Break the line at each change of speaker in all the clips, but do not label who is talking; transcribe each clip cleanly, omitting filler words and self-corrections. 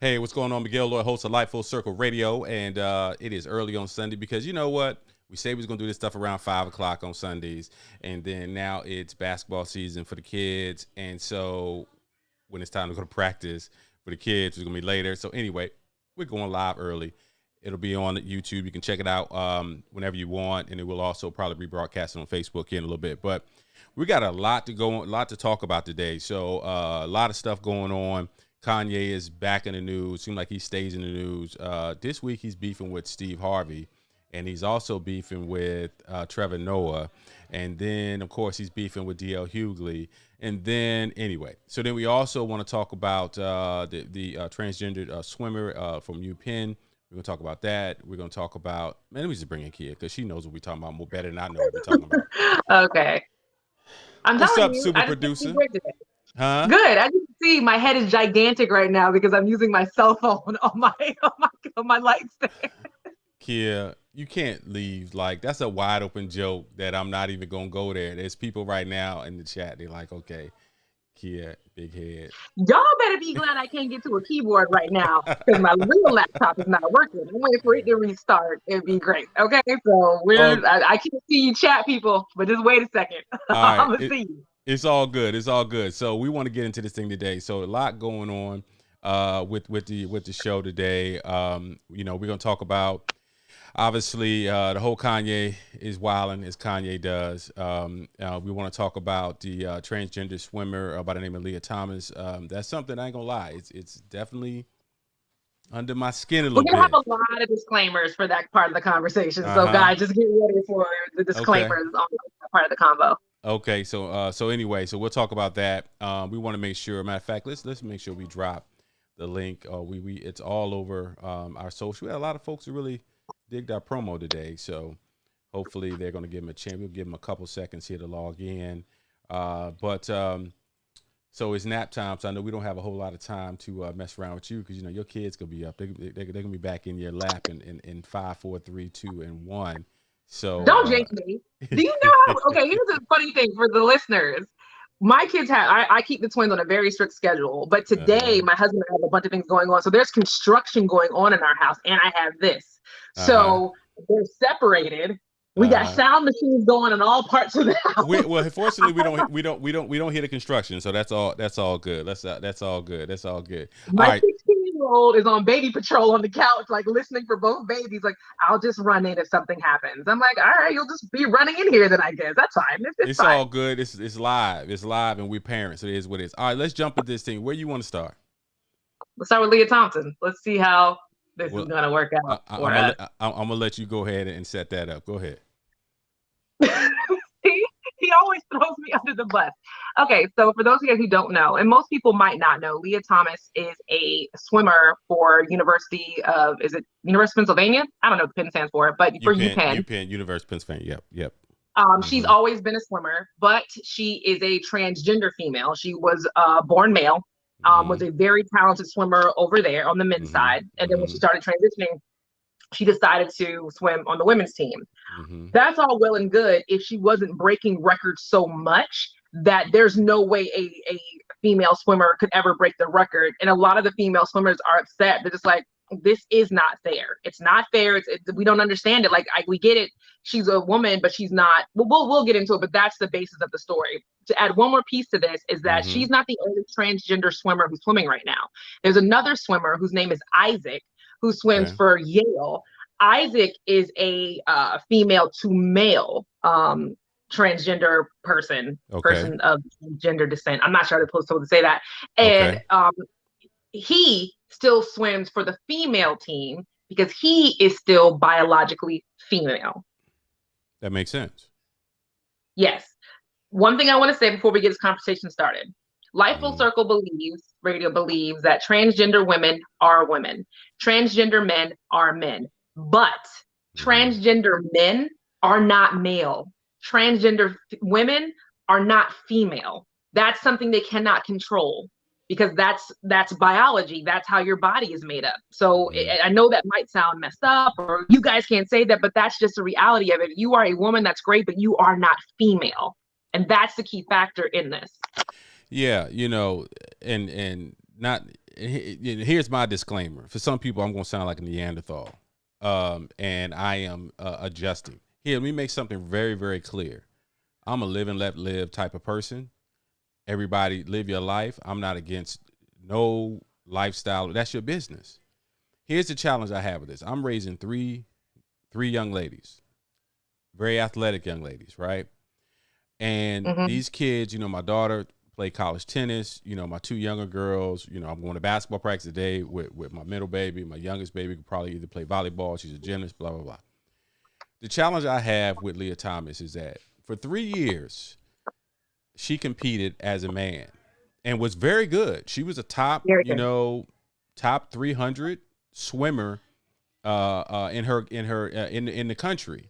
Hey, what's going on? Miguel Lloyd, host of Light Full Circle Radio, and it is early on Sunday because you know what? We say we was gonna do this stuff around 5 o'clock on Sundays, and then now it's basketball season for the kids, and so when it's time to go to practice for the kids, it's gonna be later. So anyway, we're going live early. It'll be on YouTube. You can check it out whenever you want, and it will also probably be broadcasted on Facebook here in a little bit. But we got a lot to talk about today. So a lot of stuff going on. Kanye is back in the news. Seems like he stays in the news. This week he's beefing with Steve Harvey, and he's also beefing with Trevor Noah. And then, of course, he's beefing with DL Hughley. And then, anyway, so then we also want to talk about the transgendered swimmer from UPenn. We're going to talk about that. We're going to talk about, man, let me just bring in Kia because she knows what we're talking about more better than I know what we're talking about.
Okay.
What's up, super producer? Huh?
Good. I just see my head is gigantic right now because I'm using my cell phone on my light stand.
Kia, you can't leave. Like, that's a wide open joke that I'm not even gonna go there. There's people right now in the chat. They're like, okay, Kia, big head.
Y'all better be glad I can't get to a keyboard right now because my real laptop is not working. I'm waiting for it to restart. It'd be great. Okay, so I can't see you chat people, but just wait a second.
Right.
I'm gonna see you.
It's all good. It's all good. So we want to get into this thing today. So a lot going on with the show today. We're gonna talk about obviously the whole Kanye is wilding as Kanye does. We want to talk about the transgender swimmer by the name of Leah Thomas. That's something I ain't gonna lie. It's definitely under my skin a little bit.
We're gonna have a lot of disclaimers for that part of the conversation. So guys, just get ready for the disclaimers on that part of the convo.
Okay, so anyway, so we'll talk about that. We want to make sure. Matter of fact, let's make sure we drop the link. It's all over our social. We had a lot of folks who really digged our promo today, so hopefully they're going to give them a chance. We'll give them a couple seconds here to log in. So it's nap time, so I know we don't have a whole lot of time to mess around with you because your kids gonna be up. They're gonna be back in your lap in 5, 4, 3, 2, and 1. So
don't jinx me. Do you know how? Okay, here's a funny thing for the listeners. My kids I keep the twins on a very strict schedule, but today my husband has a bunch of things going on. So there's construction going on in our house, and I have this. So they're separated. We got sound machines going in all parts of the house.
Well, fortunately, we don't hear the construction, so that's all good. That's all good.
My 16-year-old is on baby patrol on the couch, like listening for both babies. Like, I'll just run in if something happens. I'm like, all right, you'll just be running in here then, I guess. That's fine. It's fine.
All good. It's live. It's live, and we're parents. It is what it is. All right, let's jump at this thing. Where you want to start?
Let's start with Leah Thompson. Let's see how this is gonna work out.
I'm gonna let you go ahead and set that up. Go ahead.
He always throws me under the bus. Okay, so for those of you who don't know, and most people might not know, Leah Thomas is a swimmer for University of Pennsylvania? I don't know what the Penn stands for, but for UPenn.
University of Pennsylvania. Yep.
She's always been a swimmer, but she is a transgender female. She was born male, was a very talented swimmer over there on the men's side. And then when she started transitioning, she decided to swim on the women's team. That's all well and good if she wasn't breaking records so much that there's no way a female swimmer could ever break the record. And a lot of the female swimmers are upset. They're just like, this is not fair. It's not fair. We don't understand it. Like, we get it. She's a woman, but she's not. We'll get into it, but that's the basis of the story. To add one more piece to this is that she's not the only transgender swimmer who's swimming right now. There's another swimmer whose name is Isaac, who swims for Yale. Isaac is a female to male transgender person of gender descent. I'm not sure I'm supposed to say that. And he still swims for the female team because he is still biologically female.
That makes sense.
Yes. One thing I want to say before we get this conversation started. Life Full Circle Radio believes that transgender women are women. Transgender men are men. But transgender men are not male. Transgender women are not female. That's something they cannot control because that's biology. That's how your body is made up. So I know that might sound messed up or you guys can't say that, but that's just the reality of it. You are a woman, that's great, but you are not female. And that's the key factor in this.
Yeah, and not here's my disclaimer. For some people, I'm going to sound like a Neanderthal, and I am adjusting. Here, let me make something very, very clear. I'm a live and let live type of person. Everybody live your life. I'm not against no lifestyle. That's your business. Here's the challenge I have with this. I'm raising three young ladies, very athletic young ladies, right? And these kids, my daughter played college tennis. My two younger girls, I'm going to basketball practice today with my middle baby. My youngest baby could probably either play volleyball. She's a gymnast, blah, blah, blah. The challenge I have with Leah Thomas is that for 3 years, she competed as a man and was very good. She was a top, top 300 swimmer in the country.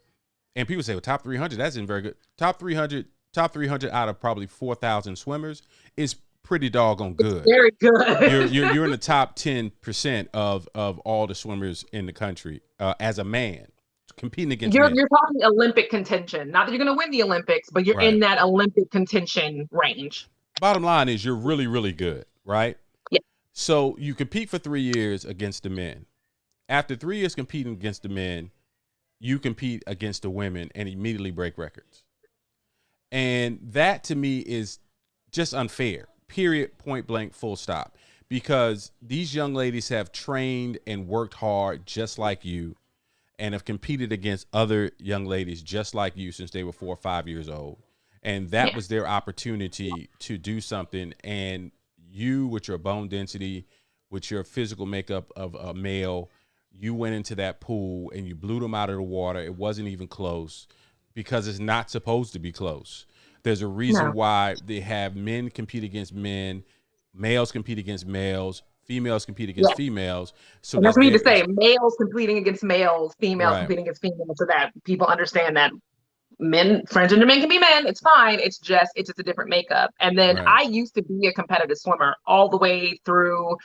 And people say, well, top 300, that's very good. Top 300 out of probably 4,000 swimmers is pretty doggone good.
It's very good.
you're in the top 10% of all the swimmers in the country as a man competing against men.
You're talking Olympic contention. Not that you're going to win the Olympics, but you're in that Olympic contention range.
Bottom line is you're really, really good, right?
Yeah.
So you compete for 3 years against the men. After 3 years competing against the men, you compete against the women and immediately break records. And that to me is just unfair, period, point blank, full stop. Because these young ladies have trained and worked hard just like you and have competed against other young ladies just like you since they were 4 or 5 years old. And that was their opportunity to do something. And you, with your bone density, with your physical makeup of a male, you went into that pool and you blew them out of the water. It wasn't even close because it's not supposed to be close. There's a reason why they have men compete against men, males compete against males, females compete against females. So
that's what I need to say. Males competing against males, females competing against females, so that people understand that transgender men can be men. It's fine. It's just a different makeup. And then I used to be a competitive swimmer all the way through.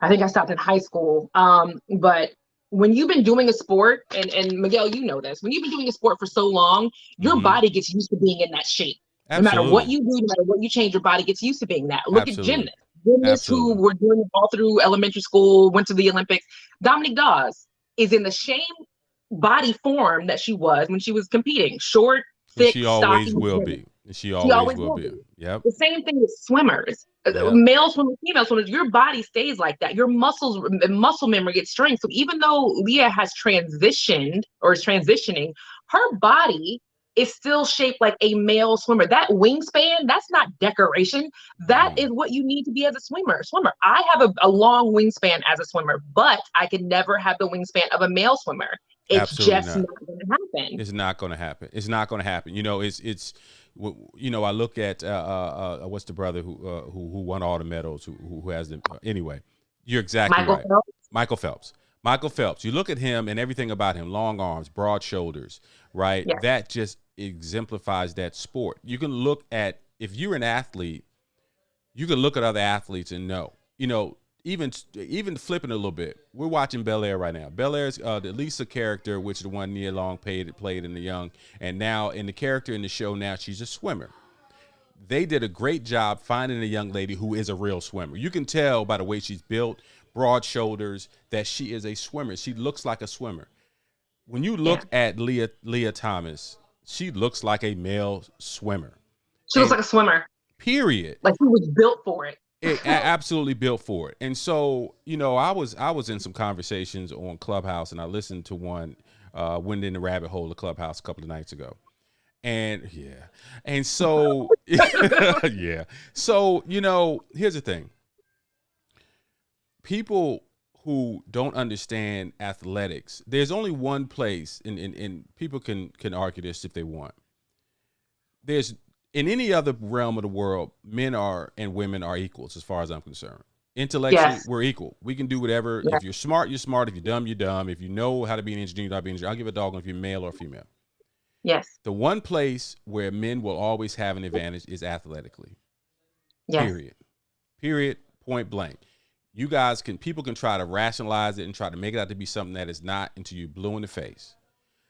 I think I stopped in high school. But when you've been doing a sport, and Miguel, you know this, when you've been doing a sport for so long, your body gets used to being in that shape. Absolutely. No matter what you do, no matter what you change, your body gets used to being that. Look at gymnasts who were doing it all through elementary school, went to the Olympics. Dominique Dawes is in the same body form that she was when she was competing. Short, thick,
she always will be. She always will be. Yep.
The same thing with swimmers. Male swimmers, female swimmers, your body stays like that. Your muscle memory gets strength. So even though Leah has transitioned or is transitioning, her body is still shaped like a male swimmer. That wingspan, that's not decoration. That is what you need to be as a swimmer. I have a long wingspan as a swimmer, but I can never have the wingspan of a male swimmer. It's just not going to happen.
It's not going to happen. It's not going to happen. I look at what's the brother who won all the medals, who has them. Anyway, you're exactly right. Michael Phelps. You look at him and everything about him: long arms, broad shoulders, right? Yeah. That just exemplifies that sport. You can look at, if you're an athlete, you can look at other athletes and know, even flipping a little bit. We're watching Bel Air right now. Bel Air's the Lisa character, which is the one Nia Long played in The Young, and now in the character in the show now she's a swimmer. They did a great job finding a young lady who is a real swimmer. You can tell by the way she's built, broad shoulders, that she is a swimmer. She looks like a swimmer. When you look at Leah Thomas, she looks like a male swimmer.
She looks like a swimmer.
Period.
Like she was built for it.
Absolutely built for it. And so, I was in some conversations on Clubhouse, and I listened to one, went in the rabbit hole of Clubhouse a couple of nights ago. And so, So, here's the thing. People who don't understand athletics, there's only one place, and people can argue this if they want. In any other realm of the world, men and women are equals as far as I'm concerned. Intellectually, we're equal. We can do whatever. If you're smart, you're smart. If you're dumb, you're dumb. If you know how to be an engineer, you know how to be an engineer. I'll give a dog if you're male or female.
Yes.
The one place where men will always have an advantage is athletically. Yes. Period. Point blank. People can try to rationalize it and try to make it out to be something that is not until you blue in the face.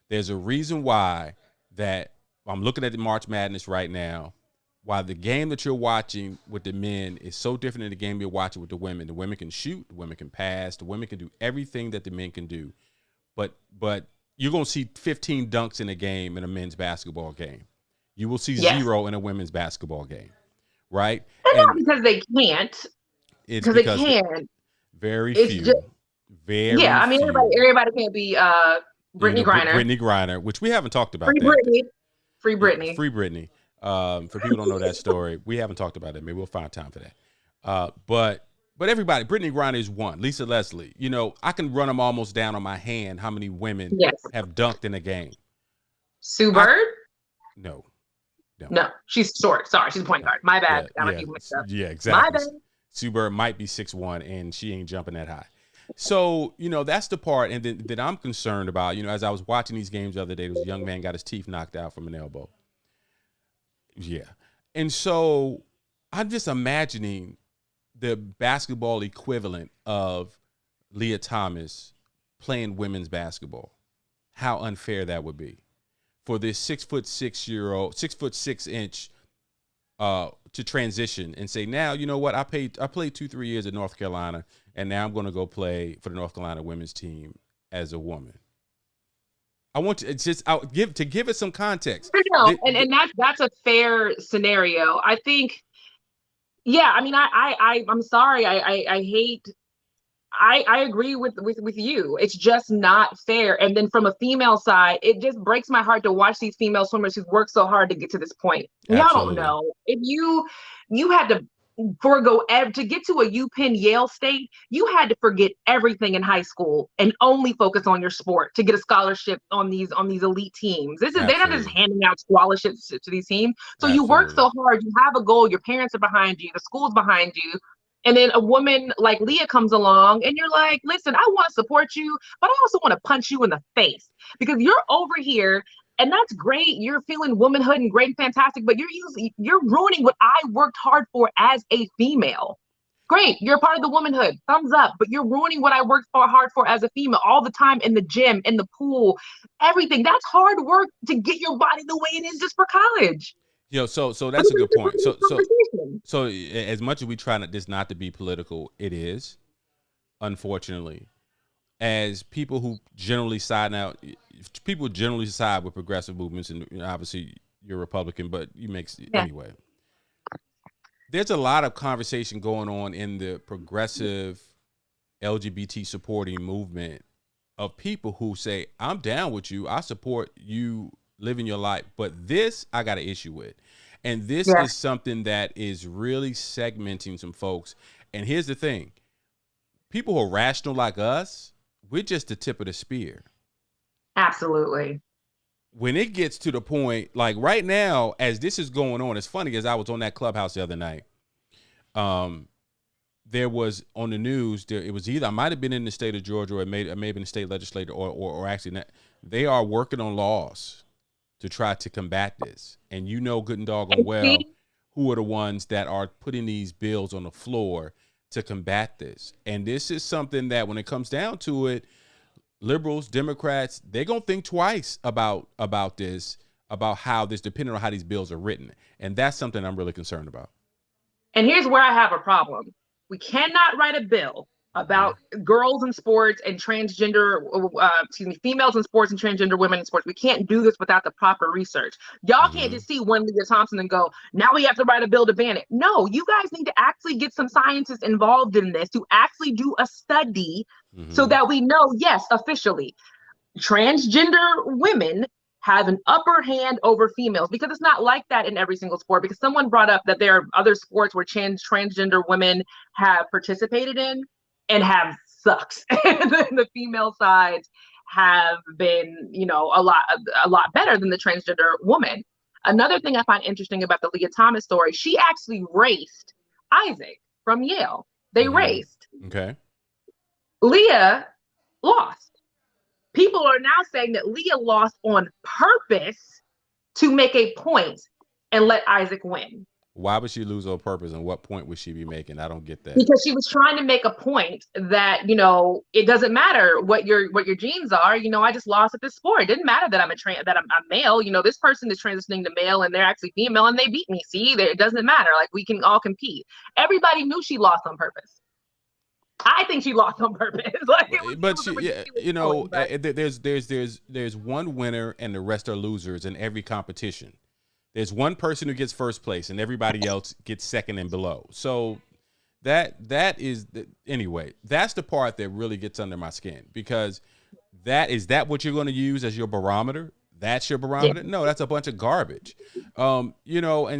There's a reason why that I'm looking at the March Madness right now. while the game that you're watching with the men is so different than the game you're watching with the women. The women can shoot, the women can pass, the women can do everything that the men can do. But you're going to see 15 dunks in a game in a men's basketball game. You will see zero in a women's basketball game, right?
And not because they can't.
It's because
they can.
Very few.
I mean, everybody can't be Brittany Griner.
Brittany Griner, which we haven't talked about.
Free Brittany.
Free Brittany. For people who don't know that story, we haven't talked about it. Maybe we'll find time for that. But everybody, Brittany Griner is one. Lisa Leslie. You know, I can run them almost down on my hand how many women have dunked in a game.
Sue Bird?
No,
she's short. Sorry, she's a point guard. My bad.
Yeah, exactly. My bad. Sue Bird might be 6'1", and she ain't jumping that high. So, you know, that's the part and that I'm concerned about. You know, as I was watching these games the other day, there was a young man got his teeth knocked out from an elbow. Yeah. And so I'm just imagining the basketball equivalent of Leah Thomas playing women's basketball. How unfair that would be for this 6'6" 6'6" to transition and say, now, you know what? I played 2-3 years at North Carolina, and now I'm going to go play for the North Carolina women's team as a woman. I want to give it some context.
No, and that's a fair scenario. I think, I mean, I'm sorry. I agree with you. It's just not fair. And then from a female side, it just breaks my heart to watch these female swimmers who've worked so hard to get to this point. Y'all don't know. If you had to forego to get to a UPenn Yale State, you had to forget everything in high school and only focus on your sport to get a scholarship on these elite teams. They're not just handing out scholarships to these teams. So you work so hard, you have a goal, your parents are behind you, the school's behind you. And then a woman like Leah comes along and you're like, listen, I want to support you, but I also want to punch you in the face because you're over here and that's great. You're feeling womanhood and great and fantastic, but you're ruining what I worked hard for as a female. Great. You're part of the womanhood. Thumbs up. But you're ruining what I worked hard for as a female all the time in the gym, in the pool, everything. That's hard work to get your body the way it is just for college.
So that's a good point. So as much as we try this not to be political, it is, unfortunately, as people who generally side with progressive movements, and obviously you're Republican, but anyway. There's a lot of conversation going on in the progressive LGBT supporting movement of people who say, I'm down with you. I support you living your life. But this I got an issue with. And this is something that is really segmenting some folks. And here's the thing. People who are rational like us, we're just the tip of the spear. Absolutely. When it gets to the point, like right now, as this is going on, it's funny as I was on that Clubhouse the other night. There was on the news, it was either I might have been in the state of Georgia or it may have been the state legislature or actually they are working on laws to try to combat this. And you know good and doggone well who are the ones that are putting these bills on the floor to combat this. And this is something that when it comes down to it, liberals, Democrats, they're going to think twice about this, about how this, depending on how these bills are written. And that's something I'm really concerned about. And here's where I have a problem. We cannot write a bill about girls in sports and transgender, females in sports and transgender women in sports. We can't do this without the proper research. Y'all can't just see one Leah Thompson and go, now we have to write a bill to ban it. No, you guys need to actually get some scientists involved in this to actually do a study so that we know, yes, officially, transgender women have an upper hand over females, because it's not like that in every single sport. Because someone brought up that there are other sports where transgender women have participated in and have sucked. And then the female sides have been, a lot better than the transgender woman. Another thing I find interesting about the Leah Thomas story, she actually raced Isaac from Yale. They raced. Okay. Leah lost. People are now saying that Leah lost on purpose to make a point and let Isaac win. Why would she lose on purpose, and what point would she be making? I don't get that.
Because she was trying to make a point that, it doesn't matter what your genes are. I just lost at this sport. It didn't matter that I'm male. This person is transitioning to male and they're actually female and they beat me. See, it doesn't matter. Like, we can all compete. Everybody knew she lost on purpose. I think she lost on purpose.
There's one winner and the rest are losers in every competition. There's one person who gets first place and everybody else gets second and below. So that's the part that really gets under my skin, because is that what you're going to use as your barometer? That's your barometer? Yeah. No, that's a bunch of garbage. And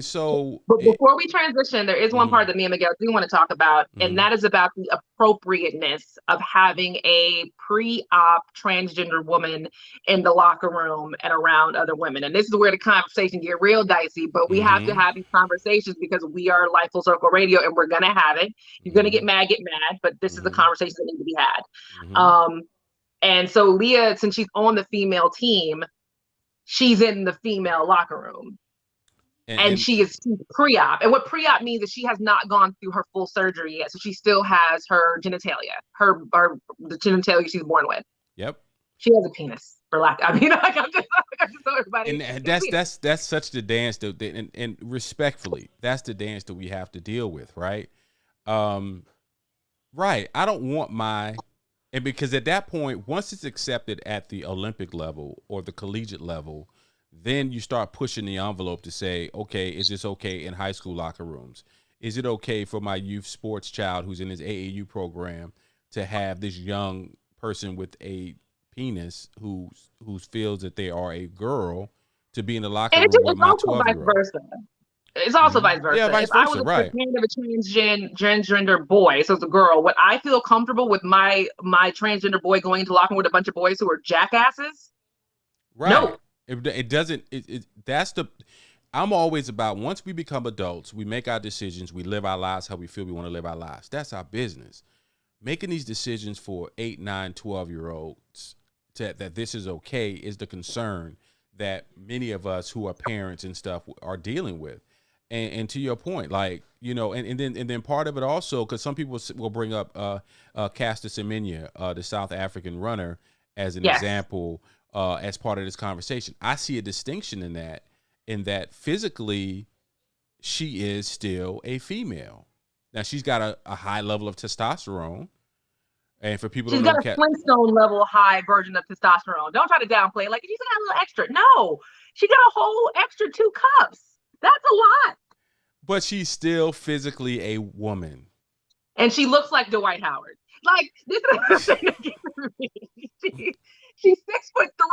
so.
But before we transition, there is one part that me and Miguel do want to talk about, and that is about the appropriateness of having a pre-op transgender woman in the locker room and around other women. And this is where the conversation get real dicey, but we have to have these conversations because we are Life Full Circle Radio and we're going to have it. You're going to get mad, but this is a conversation that needs to be had. And so Leah, since she's on the female team, she's in the female locker room and she's pre-op. And what pre-op means is she has not gone through her full surgery yet. So she still has her genitalia, the genitalia she's born with.
Yep.
She has a penis, for lack. I mean, I just tell everybody.
And that's such the dance and respectfully, that's the dance that we have to deal with, right? Right. I don't want and because at that point, once it's accepted at the Olympic level or the collegiate level, then you start pushing the envelope to say, okay, is this okay in high school locker rooms? Is it okay for my youth sports child who's in his AAU program to have this young person with a penis who feels that they are a girl to be in the locker room with my 12-year-old?
It's also vice versa.
Yeah, vice
versa. If I was
right.
a fan of a transgender boy, so it's a girl, would I feel comfortable with my transgender boy going into locker room with a bunch of boys who are jackasses?
Right. No. It doesn't. I'm always about, once we become adults, we make our decisions, we live our lives how we feel we want to live our lives. That's our business. Making these decisions for 8, 9, 12-year-olds that this is okay is the concern that many of us who are parents and stuff are dealing with. And to your point, like, and then part of it also, because some people will bring up Caster Semenya, the South African runner, as an example, as part of this conversation. I see a distinction in that physically she is still a female. Now she's got a high level of testosterone. And for people, she's got a
Flintstone level high version of testosterone. Don't try to downplay it. Like, she's got a little extra. No, she got a whole extra 2 cups. That's a lot.
But she's still physically a woman.
And she looks like Dwight Howard. Like, this is the thing that gets me. She's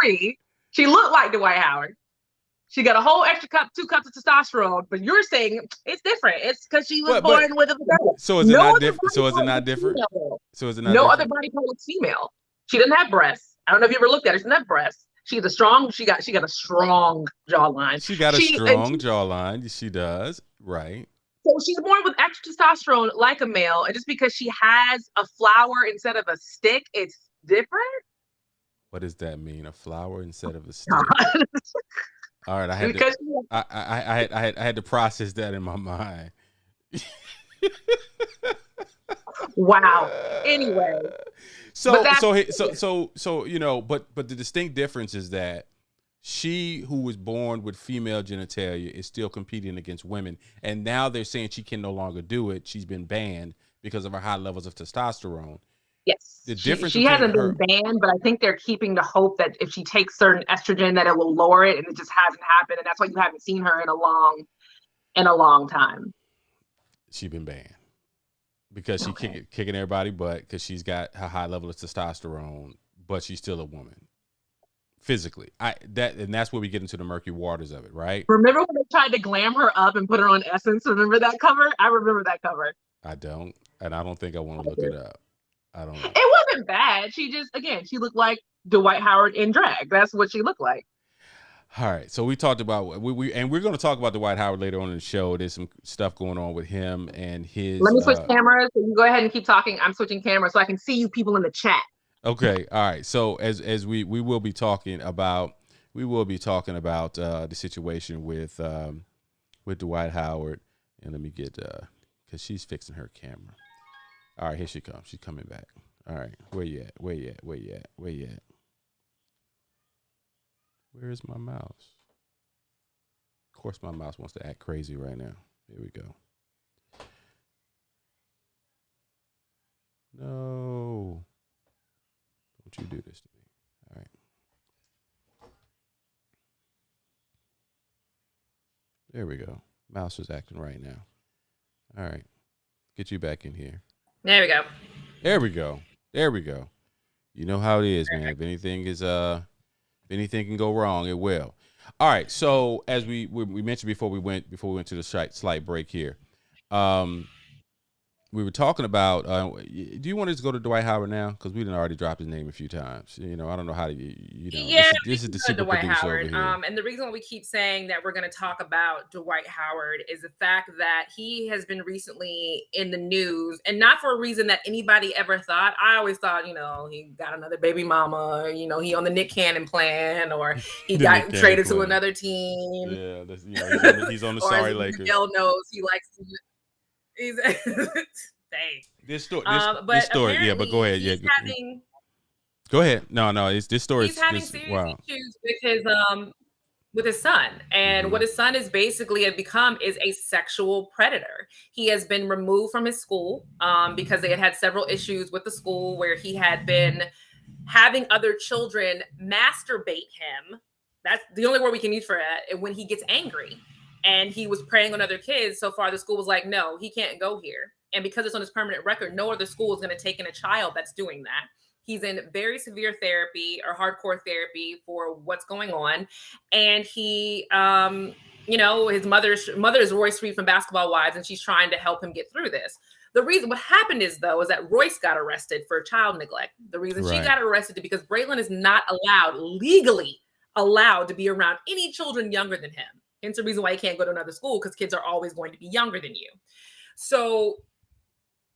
6'3". She looked like Dwight Howard. She got a whole extra 2 cups of testosterone. But you're saying it's different. It's because she was born with a vagina.
So is it not different? So is it not different? So is it not
no
different?
Other body part is female. She doesn't have breasts. I don't know if you ever looked at her. She doesn't have breasts. She got a strong jawline.
She got a strong jawline. She does. Right.
So she's born with extra testosterone like a male. And just because she has a flower instead of a stick, it's different.
What does that mean? A flower instead of a stick? All right. I had to process that in my mind.
Wow. Anyway.
So but the distinct difference is that she, who was born with female genitalia, is still competing against women, and now they're saying she can no longer do it. She's been banned because of her high levels of testosterone.
Yes,
the difference.
She hasn't been banned, but I think they're keeping the hope that if she takes certain estrogen, that it will lower it, and it just hasn't happened, and that's why you haven't seen her in a long time.
She's been banned. Because she kicking everybody butt because she's got a high level of testosterone, but she's still a woman physically. That's where we get into the murky waters of it, right?
Remember when they tried to glam her up and put her on Essence? Remember that cover? I remember that cover.
I don't, and I don't think I want to look it up. I don't know.
It wasn't bad. She looked like Dwight Howard in drag. That's what she looked like.
All right, so we talked about we're going to talk about Dwight Howard later on in the show. There's some stuff going on with him and his.
Let me switch cameras. So you go ahead and keep talking. I'm switching cameras so I can see you people in the chat.
Okay, all right. So as we will be talking about the situation with Dwight Howard. And let me get because she's fixing her camera. All right, here she comes. She's coming back. All right, where you at? Where you at? Where you at? Where you at? Where is my mouse? Of course, my mouse wants to act crazy right now. Here we go. No. Don't you do this to me. All right. There we go. Mouse is acting right now. All right. Get you back in here.
There we go.
There we go. There we go. You know how it is, man. If anything can go wrong, it will. All right. So as we mentioned before we went to the slight break here, we were talking about. Do you want us to go to Dwight Howard now? Because we didn't already drop his name a few times. You know, I don't know how to.
Yeah,
this is the super
Dwight
producer
Howard.
over here.
And the reason why we keep saying that we're going to talk about Dwight Howard is the fact that he has been recently in the news, and not for a reason that anybody ever thought. I always thought, he got another baby mama. He on the Nick Cannon plan, or he got traded to another team.
Yeah, he's on the sorry Lakers.
Miguel knows he likes to. He's dang.
This story.
Yeah,
but go ahead. Yeah, go ahead. No, it's this story.
He's having serious issues with his son, and what his son is basically has become is a sexual predator. He has been removed from his school because they had several issues with the school where he had been having other children masturbate him. That's the only word we can use for it. When he gets angry. And he was preying on other kids. So far, the school was like, no, he can't go here. And because it's on his permanent record, no other school is going to take in a child that's doing that. He's in very severe therapy or hardcore therapy for what's going on. And he, his mother is Royce Reed from Basketball Wives, and she's trying to help him get through this. What happened is that Royce got arrested for child neglect. The reason she got arrested is because Braylon is not legally allowed to be around any children younger than him. It's the reason why he can't go to another school, because kids are always going to be younger than you. So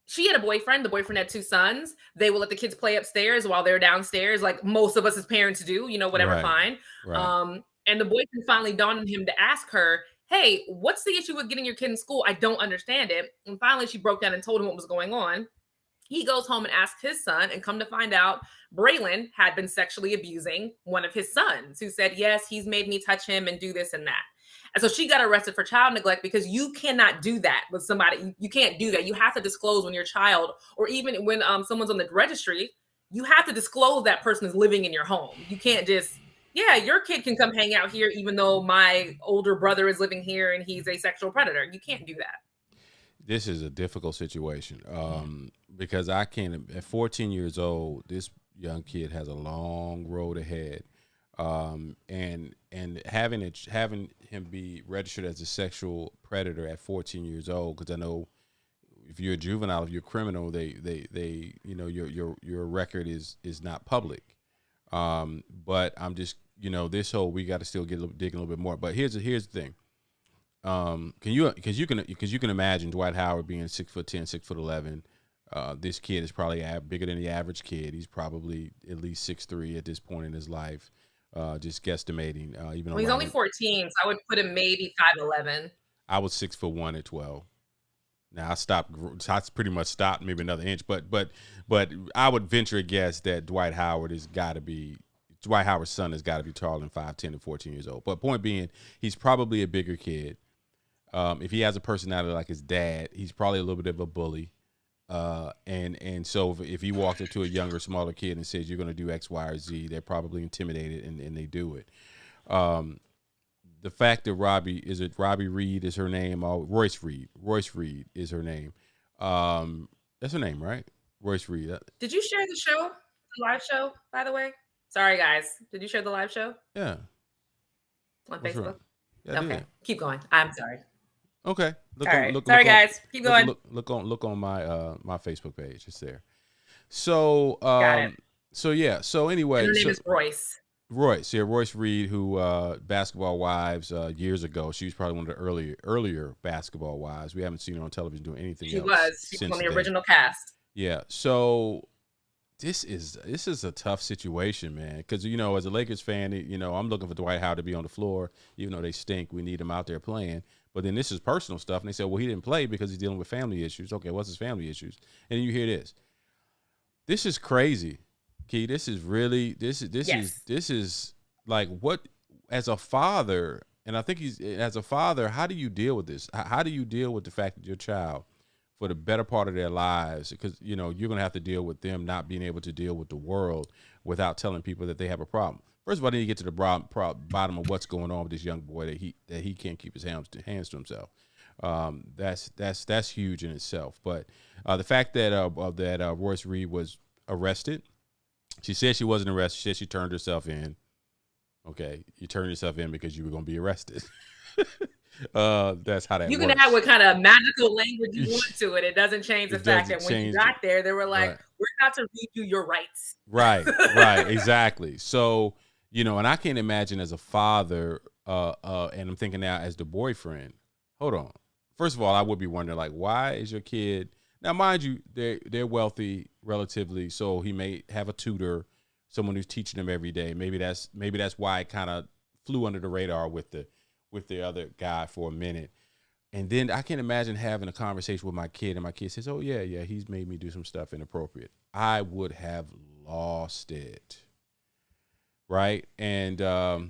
she had a boyfriend. The boyfriend had 2 sons. They will let the kids play upstairs while they're downstairs, like most of us as parents do, whatever, fine. Right. And the boyfriend finally dawned on him to ask her, hey, what's the issue with getting your kid in school? I don't understand it. And finally, she broke down and told him what was going on. He goes home and asks his son, and come to find out, Braylon had been sexually abusing one of his sons, who said, yes, he's made me touch him and do this and that. And so she got arrested for child neglect, because you cannot do that with somebody. You can't do that. You have to disclose when your child, or even when someone's on the registry, you have to disclose that person is living in your home. You can't just, your kid can come hang out here, even though my older brother is living here and he's a sexual predator. You can't do that.
This is a difficult situation because I can't. At 14 years old, this young kid has a long road ahead. And having him be registered as a sexual predator at 14 years old, because I know if you're a juvenile, if you're a criminal, they your record is not public. But I'm just this whole, we got to still dig a little bit more. But here's the thing. Because you can imagine Dwight Howard being 6'10", 6'11". This kid is probably bigger than the average kid. He's probably at least 6'3" at this point in his life. Just guesstimating. Even
he's only 14, so I would put him maybe 5'11".
I was 6'1" at 12. Now I pretty much stopped, maybe another inch, but I would venture a guess that Dwight Howard's son has got to be taller than 5'10" and 14 years old. But point being, he's probably a bigger kid. If he has a personality like his dad, he's probably a little bit of a bully. And so if he walked up to a younger, smaller kid and says, you're going to do X, Y, or Z, they're probably intimidated and they do it. The fact that Robbie Reed is her name? Royce Reed is her name. That's her name, right? Royce Reed.
Did you share the live show, by the way? Sorry, guys. Did you share the live show?
Yeah.
On Facebook?
Yeah,
okay. Keep going. I'm sorry.
Okay.
Sorry, guys. Keep going.
Look on my Facebook page. It's there. So
got it.
So anyway,
her name is Royce.
Royce Reed, who Basketball Wives years ago. She was probably one of the earlier Basketball Wives. We haven't seen her on television doing anything else.
She was on the original cast.
Yeah. So this is a tough situation, man. Because as a Lakers fan, I'm looking for Dwight Howard to be on the floor, even though they stink. We need him out there playing. But then this is personal stuff, and they said, well, he didn't play because he's dealing with family issues. Okay, what's his family issues? And then you hear this. This is crazy, Key. This is really this is like what as a father, and I think as a father, how do you deal with this? How do you deal with the fact that your child, for the better part of their lives, because you're gonna have to deal with them not being able to deal with the world without telling people that they have a problem. First of all, I need to get to the bottom of what's going on with this young boy that he can't keep his hands to himself. That's huge in itself. But the fact that Royce Reed was arrested, she said she wasn't arrested. She said she turned herself in. Okay, you turned yourself in because you were going to be arrested. That's how that works.
You can add what kind of magical language you want to it. It doesn't change the fact that when you got there, they were like, we're about to read you your rights.
Right, exactly. So, and I can't imagine as a father, and I'm thinking now as the boyfriend, hold on. First of all, I would be wondering, like, why is your kid, now mind you, they're wealthy relatively, so he may have a tutor, someone who's teaching them every day. Maybe that's why it kind of flew under the radar with the other guy for a minute. And then I can imagine having a conversation with my kid, and my kid says, oh yeah, he's made me do some stuff inappropriate. I would have lost it. Right. And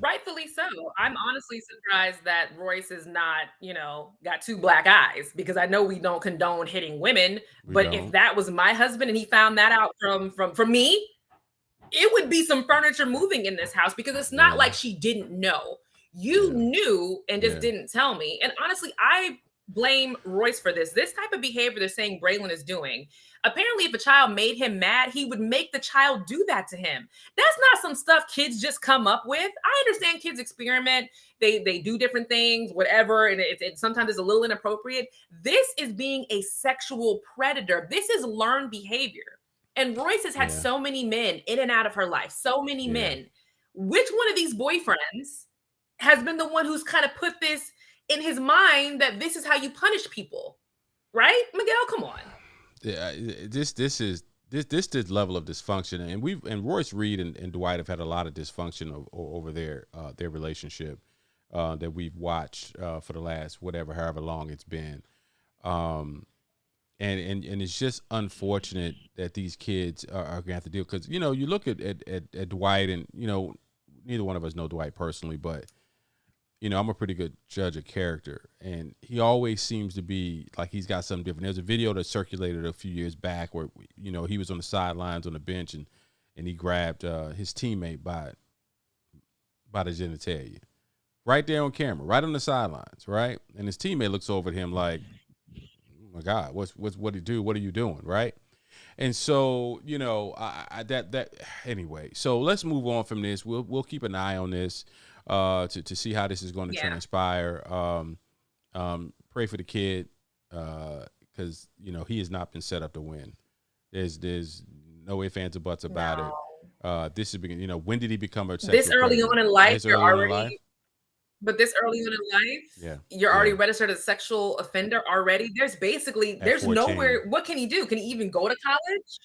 rightfully so. I'm honestly surprised that Royce is not, got two black eyes, because I know we don't condone hitting women. But if that was my husband and he found that out from me, it would be some furniture moving in this house, because it's not like she didn't know. You knew and just didn't tell me. And honestly, I blame Royce for this. This type of behavior they're saying Braylon is doing. Apparently, if a child made him mad, he would make the child do that to him. That's not some stuff kids just come up with. I understand kids experiment. They do different things, whatever. And it sometimes is a little inappropriate. This is being a sexual predator. This is learned behavior. And Royce has had so many men in and out of her life. So many men. Which one of these boyfriends has been the one who's kind of put this in his mind that this is how you punish people? Right? Miguel, come on.
Yeah, this level of dysfunction, and Royce Reed and Dwight have had a lot of dysfunction over their relationship that we've watched for the last however long it's been, and it's just unfortunate that these kids are gonna have to deal, because you look at Dwight, and neither one of us know Dwight personally, but I'm a pretty good judge of character, and he always seems to be like he's got something different. There's a video that circulated a few years back where, he was on the sidelines on the bench, and he grabbed his teammate by the genitalia right there on camera, right on the sidelines, right? And his teammate looks over at him like, oh my God, what he do? What are you doing? Right? And so, anyway, so let's move on from this. We'll keep an eye on this. To see how this is going to transpire. Pray for the kid, because he has not been set up to win. There's no ifs, ands, or buts about it. This is when did he become a sexual
this early
predator?
on in life? You're already, but this early on in life, you're already registered as a sexual offender already. There's there's 14. Nowhere. What can he do? Can he even go to college?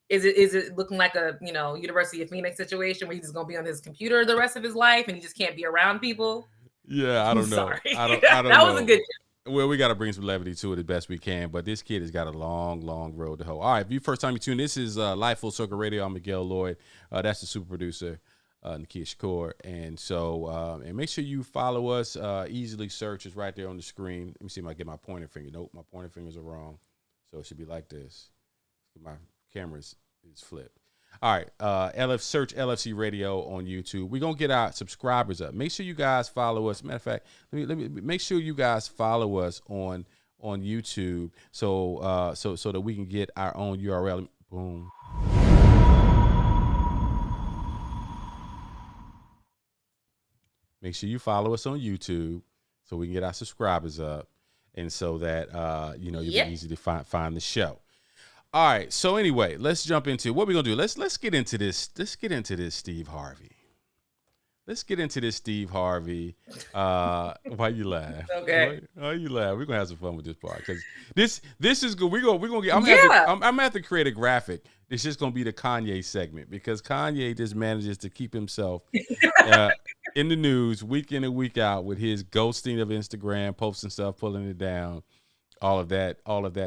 Is it looking like a University of Phoenix situation where he's just gonna be on his computer the rest of his life and he just can't be around people?
Yeah, I don't know.
Sorry.
I don't
that
know.
Was a good joke.
Well, we got to bring some levity to it as best we can, but this kid has got a long, long road to hoe. All right, if you first time you tune, this is Live Full Circle Radio. I'm Miguel Lloyd. That's the super producer, Nakia Shakur. And so, and make sure you follow us. Easily search is right there on the screen. Let me see if I get my pointer finger. Nope, my pointer fingers are wrong. So it should be like this. My camera is flipped. All right, search LFC Radio on YouTube. We're gonna get our subscribers up. Make sure you guys follow us. Matter of fact, let me make sure you guys follow us on YouTube, so so that we can get our own URL. Boom. Make sure you follow us on YouTube so we can get our subscribers up, and so that you'll be easy to find the show. All right. So anyway, let's jump into what we're gonna do. Let's get into this. Let's get into this Steve Harvey. Let's get into this Steve Harvey. Why you laugh?
Okay.
Why you laugh? We're gonna have some fun with this part, because this is good. We're gonna get. I'm gonna have to create a graphic. It's just gonna be the Kanye segment, because Kanye just manages to keep himself in the news week in and week out with his ghosting of Instagram, posting stuff, pulling it down, all of that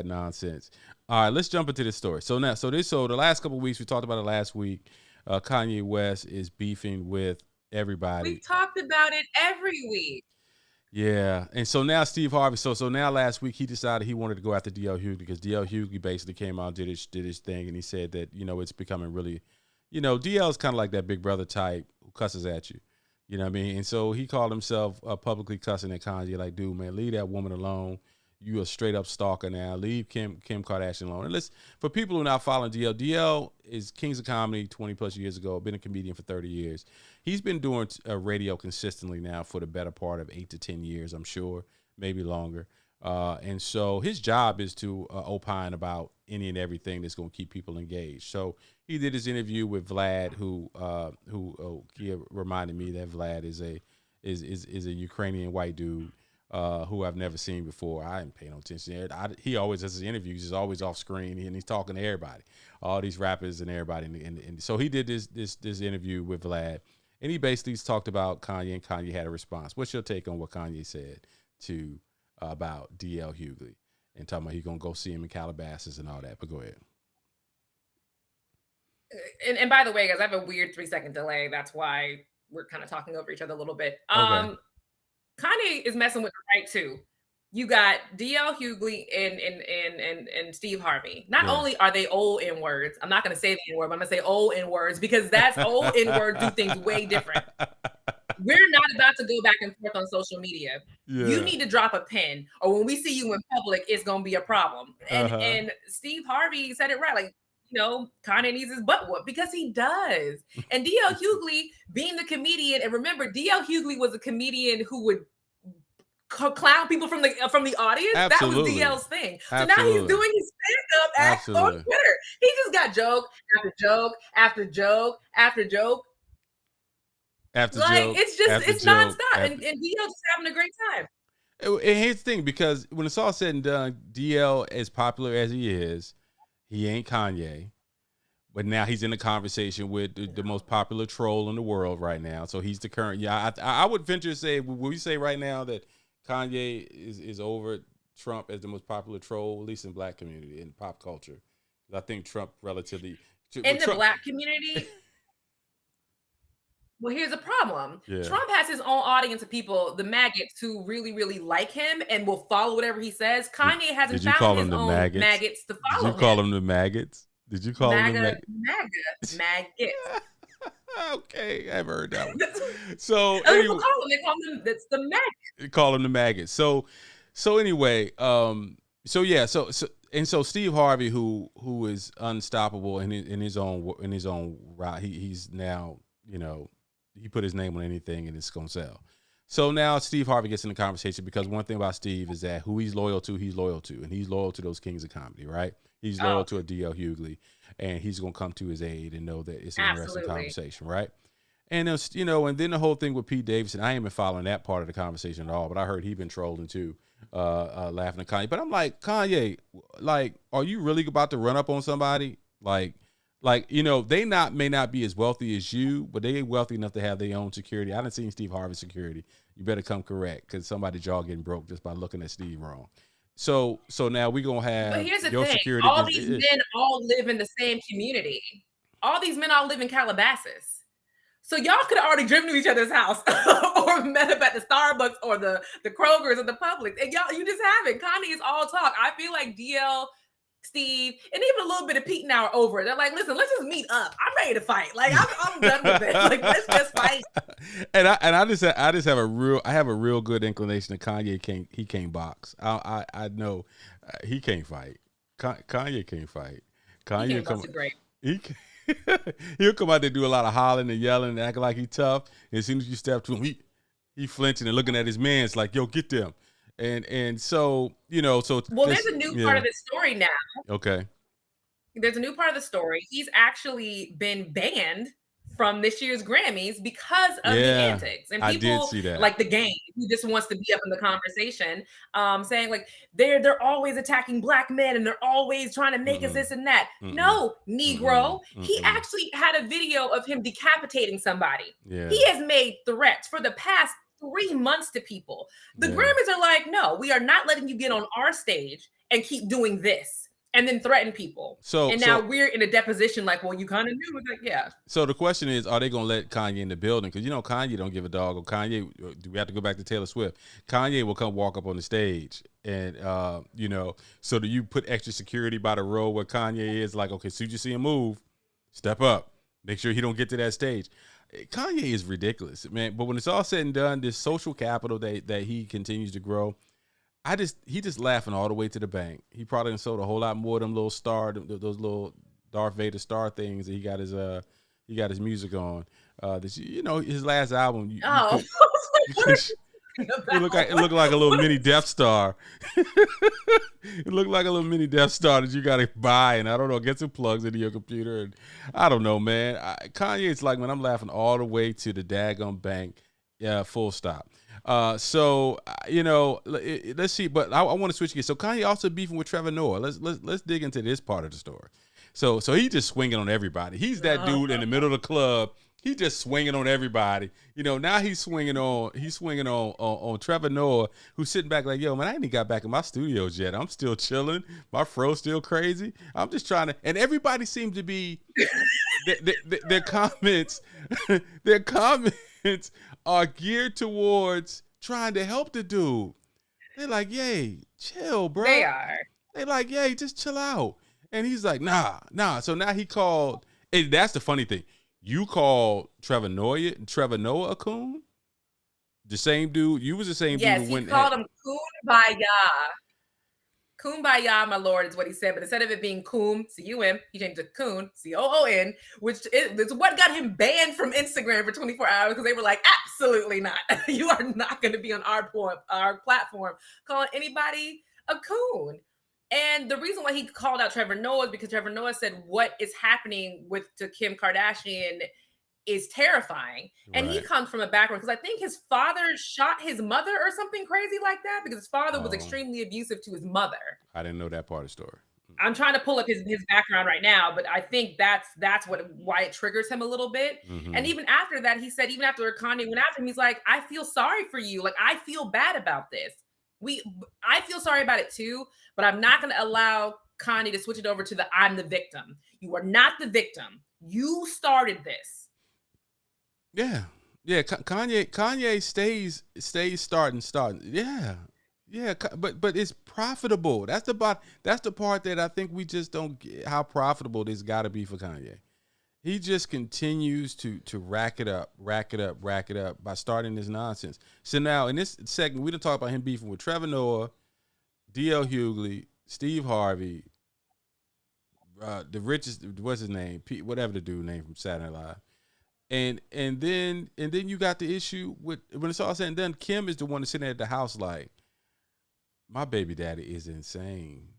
nonsense. All right, let's jump into this story. So the last couple of weeks, we talked about it last week. Kanye West is beefing with everybody.
We talked about it every week.
Yeah, and so now Steve Harvey. So now last week he decided he wanted to go after DL Hughley because DL Hughley basically came out and did his thing, and he said that it's becoming really, DL is kind of like that big brother type who cusses at you, you know what I mean? And so he called himself publicly cussing at Kanye, like, dude, man, leave that woman alone. You a straight up stalker now. Leave Kim Kardashian alone. And listen, for people who are not following DL is Kings of Comedy 20 plus years ago, been a comedian for 30 years. He's been doing radio consistently now for the better part of 8 to 10 years, I'm sure, maybe longer. And so his job is to opine about any and everything that's going to keep people engaged. So he did his interview with Vlad, who he reminded me that Vlad is a Ukrainian white dude. Who I've never seen before. I didn't pay no attention. He always does his interviews. He's always off screen, and he's talking to everybody, all these rappers and everybody. And so he did this interview with Vlad, and he basically talked about Kanye, and Kanye had a response. What's your take on what Kanye said about DL Hughley and talking about he's gonna go see him in Calabasas and all that? But go ahead.
And by the way, guys, I have a weird 3-second delay. That's why we're kind of talking over each other a little bit.
Okay.
Kanye is messing with the right too. You got DL Hughley and Steve Harvey. Not only are they old in words, I'm not going to say the N word, but I'm going to say old in words because that's old in words do things way different. We're not about to go back and forth on social media. Yeah. You need to drop a pin, or when we see you in public, it's going to be a problem. And Steve Harvey said it right, like, Kanye needs his butt whooped because he does. And DL Hughley being the comedian, and remember, DL Hughley was a comedian who would clown people from the audience.
Absolutely.
That was DL's thing. So now he's doing his stand-up act on Twitter. He just got joke after joke after joke after joke. It's nonstop. And DL just having a great time.
And here's the thing, because when it's all said and done, DL, as popular as he is, he ain't Kanye, but now he's in a conversation with the most popular troll in the world right now. So he's the current. Yeah, I would venture to say, will we say right now that Kanye is over Trump as the most popular troll, at least in Black community, in pop culture? I think Trump relatively
in the Black community. Well, here's the problem. Yeah. Trump has his own audience of people, the maggots, who really, really like him and will follow whatever he says. Kanye hasn't found his own maggots to follow him.
Did you call them the maggots? Did you call them the
maggots? Maggots.
Okay, I've heard that one. So
anyway, people call them. They call them. That's the maggots.
They call them the maggots. So anyway, so Steve Harvey, who is unstoppable in his own route, he's now, he put his name on anything and it's going to sell. So now Steve Harvey gets in the conversation because one thing about Steve is that who he's loyal to. And he's loyal to those kings of comedy, right? He's loyal to a DL Hughley, and he's going to come to his aid and know that it's an interesting conversation, right? And, and then the whole thing with Pete Davidson, I ain't been following that part of the conversation at all, but I heard he'd been trolling too, laughing at Kanye. But I'm like, Kanye, like, are you really about to run up on somebody? Like, they may not be as wealthy as you, but they ain't wealthy enough to have their own security. I done seen Steve Harvey's security. You better come correct, because somebody's jaw getting broke just by looking at Steve wrong. So now we're going to have
but here's the
your
thing.
security.
All these men all live in the same community. All these men all live in Calabasas. So y'all could have already driven to each other's house or met up at the Starbucks or the Kroger's or the Publix. And you just haven't. Kanye is all talk. I feel like DL, Steve, and even a little bit of Pete now are over it. They're like, listen, let's just meet up. I'm ready to fight. Like, I'm done with it. Like, let's just fight.
And I just have a real good inclination that Kanye can't box. I know he can't fight. Kanye can't fight. Kanye he'll come out there, do a lot of hollering and yelling and acting like he's tough. And as soon as you step to him, he flinching and looking at his man. It's like, yo, get them. And so, well,
there's a new part of the story now.
Okay.
There's a new part of the story. He's actually been banned from this year's Grammys because of the antics. And people
I did see that.
like the game, who just wants to be up in the conversation, saying like they're always attacking Black men and they're always trying to make us this and that. No, Negro. He actually had a video of him decapitating somebody. He has made threats for the past 3 months to people. The Grammys are like, no, we are not letting you get on our stage and keep doing this. And then threaten people. And now we're in a deposition like, well, you kind of knew. Like, yeah.
So the question is, are they going to let Kanye in the building? Because, Kanye don't give a dog. Or Kanye, do we have to go back to Taylor Swift? Kanye will come walk up on the stage. And, so do you put extra security by the row where Kanye is? Like, okay, soon as you see him move, step up. Make sure he don't get to that stage. Kanye is ridiculous, man. But when it's all said and done, this social capital that he continues to grow, he just laughing all the way to the bank. He probably done sold a whole lot more of them little those little Darth Vader star things that he got his music on. His last album. It looked like a little mini Death Star. It looked like a little mini Death Star that you got to buy, and I don't know, get some plugs into your computer. And I don't know, man. Kanye's like, man, I'm laughing all the way to the daggum bank. Yeah, full stop. Let's see. But I want to switch gears. So Kanye also beefing with Trevor Noah. Let's dig into this part of the story. So he just swinging on everybody. He's that dude in the middle of the club. He just swinging on everybody. Now he's swinging on Trevor Noah, who's sitting back like, yo, man, I ain't even got back in my studios yet. I'm still chilling. My fro's still crazy. I'm just trying to. And everybody seems to be their comments. Their comments are geared towards trying to help the dude. They're like, yay, chill, bro.
They are.
They're like, yay, just chill out. And he's like, nah. So now he called, and that's the funny thing. You called Trevor Noah a coon? The same dude? You was the same dude.
Yes, he called him Kumbaya. Kumbaya, my lord, is what he said. But instead of it being Coom, C-U-M, he changed it to Coon, C-O-O-N, which is what got him banned from Instagram for 24 hours because they were like, absolutely not. You are not going to be on our platform calling anybody a coon. And the reason why he called out Trevor Noah is because Trevor Noah said what is happening to Kim Kardashian is terrifying. And he comes from a background because I think his father shot his mother or something crazy like that because his father was extremely abusive to his mother.
I didn't know that part of the story.
I'm trying to pull up his background right now, but I think that's why it triggers him a little bit. And even after that, he said, even after Kanye went after him, he's like, I feel sorry for you. Like, I feel bad about this. I feel sorry about it too, but I'm not going to allow Kanye to switch it over to the I'm the victim. You are not the victim. You started this.
Yeah. Kanye stays starting. Yeah. But it's profitable. That's the part that I think we just don't get how profitable this got to be for Kanye. He just continues to rack it up by starting this nonsense. So now in this segment, we done talk about him beefing with Trevor Noah, D.L. Hughley, Steve Harvey, the richest, what's his name? Whatever the dude name from Saturday Night Live. And then you got the issue with, when it's all said and done, Kim is the one that's sitting at the house like, my baby daddy is insane.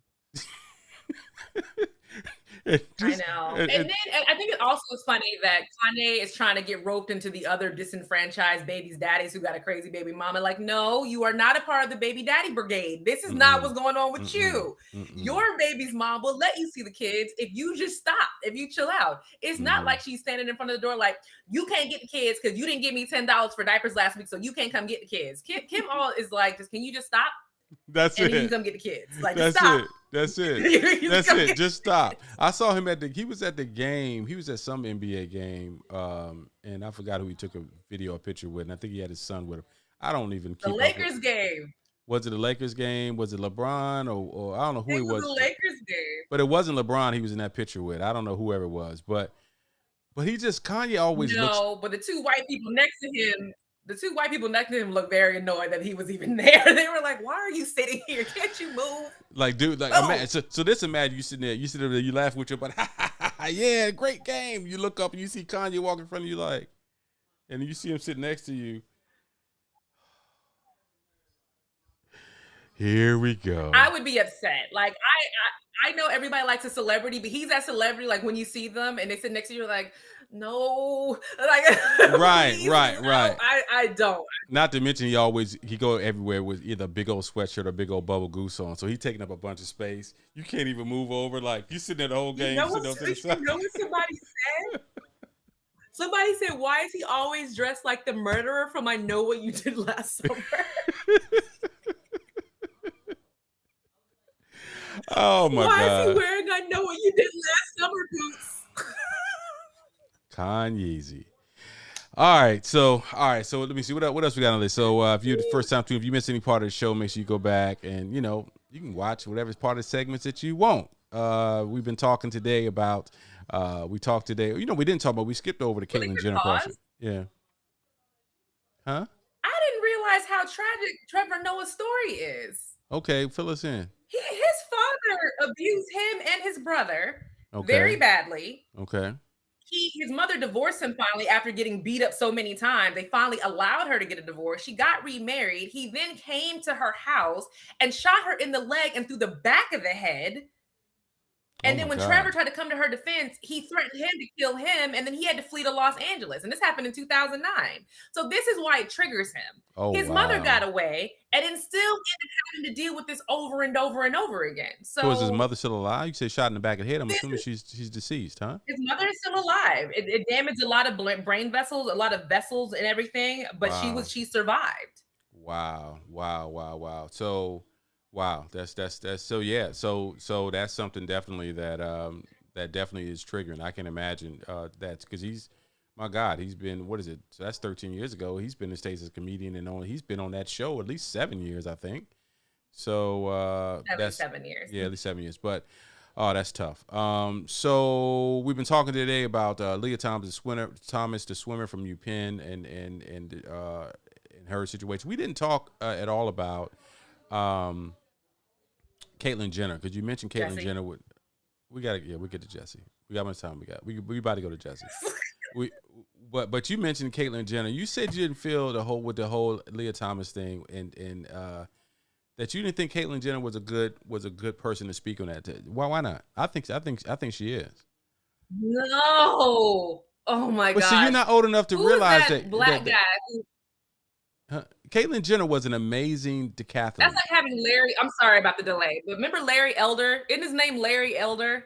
I know. And then I think it also is funny that Kanye is trying to get roped into the other disenfranchised babies' daddies who got a crazy baby mama. Like, no, you are not a part of the baby daddy brigade. This is not what's going on with you. Your baby's mom will let you see the kids if you just stop, if you chill out. It's not like she's standing in front of the door like, you can't get the kids because you didn't give me $10 for diapers last week, so you can't come get the kids. Kim all is like, can you just stop?
That's
and
it.
then you come get the kids. Like,
that's
stop.
it. That's it. That's it. Just stop. I saw him he was at the game. He was at some NBA game. And I forgot who he took a picture with. And I think he had his son with him. I don't even keep
the Lakers game.
Was it the Lakers game? Was it LeBron or I don't know who it was.
The Lakers game.
But it wasn't LeBron he was in that picture with. I don't know whoever it was. But Kanye always looks.
No, but the two white people next to him looked very annoyed that he was even there. They were like, why are you sitting here? Can't you move?
Like, dude, like, imagine, so this imagine you sitting there, you laugh with your buddy, yeah, great game. You look up and you see Kanye walking in front of you like, and you see him sitting next to you. Here we go.
I would be upset. Like I know everybody likes a celebrity, but he's that celebrity. Like when you see them and they sit next to you, like no, like
Right,
please,
right,
no,
right.
I don't.
Not to mention he go everywhere with either a big old sweatshirt or big old bubble goose on, so he's taking up a bunch of space. You can't even move over. Like you sitting there the whole game.
You know what somebody said? Somebody said, "Why is he always dressed like the murderer from I Know What You Did Last Summer?"
Oh my God!
Why is he wearing I Know What You Did Last Summer boots?
Kanye. All right, so let me see what else we got on this. So if you're the first time too, if you missed any part of the show, make sure you go back and you can watch whatever part of the segments that you want. We've been talking today about we didn't talk about, we skipped over the Caitlyn Jenner question. Yeah. Huh?
I didn't realize how tragic Trevor Noah's story is.
Okay, fill us in.
His father abused him and his brother very badly.
Okay.
His mother divorced him finally after getting beat up so many times. They finally allowed her to get a divorce. She got remarried. He then came to her house and shot her in the leg and through the back of the head. And then when Trevor tried to come to her defense, he threatened him to kill him, and then he had to flee to Los Angeles. And this happened in 2009. So this is why it triggers him. His mother got away, and then still ended up having to deal with this over and over and over again. So
is his mother still alive? You say shot in the back of the head. I'm assuming she's deceased, huh?
His mother is still alive. It damaged a lot of brain vessels, a lot of vessels and everything, but she survived.
Wow. So wow, that's so yeah. So that's something definitely that that definitely is triggering. I can imagine that's because he's been, what is it? So that's 13 years ago. He's been in the States as a comedian and he's been on that show at least 7 years, I think. So that's
7 years.
Yeah, at least 7 years. But that's tough. So we've been talking today about Leah Thomas, the swimmer from UPenn, and her situation. We didn't talk at all about Caitlyn Jenner, because you mentioned Caitlyn Jenner. We'll get to Jussie. We got how much time we got. We about to go to Jussie. But you mentioned Caitlyn Jenner. You said you didn't feel the whole Leah Thomas thing, and that you didn't think Caitlyn Jenner was a good person to speak on that. Why not? I think she is.
No. Oh my God.
But see, you're not old enough to realize that
black guy.
Caitlyn Jenner was an amazing decathlete.
That's like having Larry. I'm sorry about the delay, but remember Larry Elder? Isn't his name Larry Elder?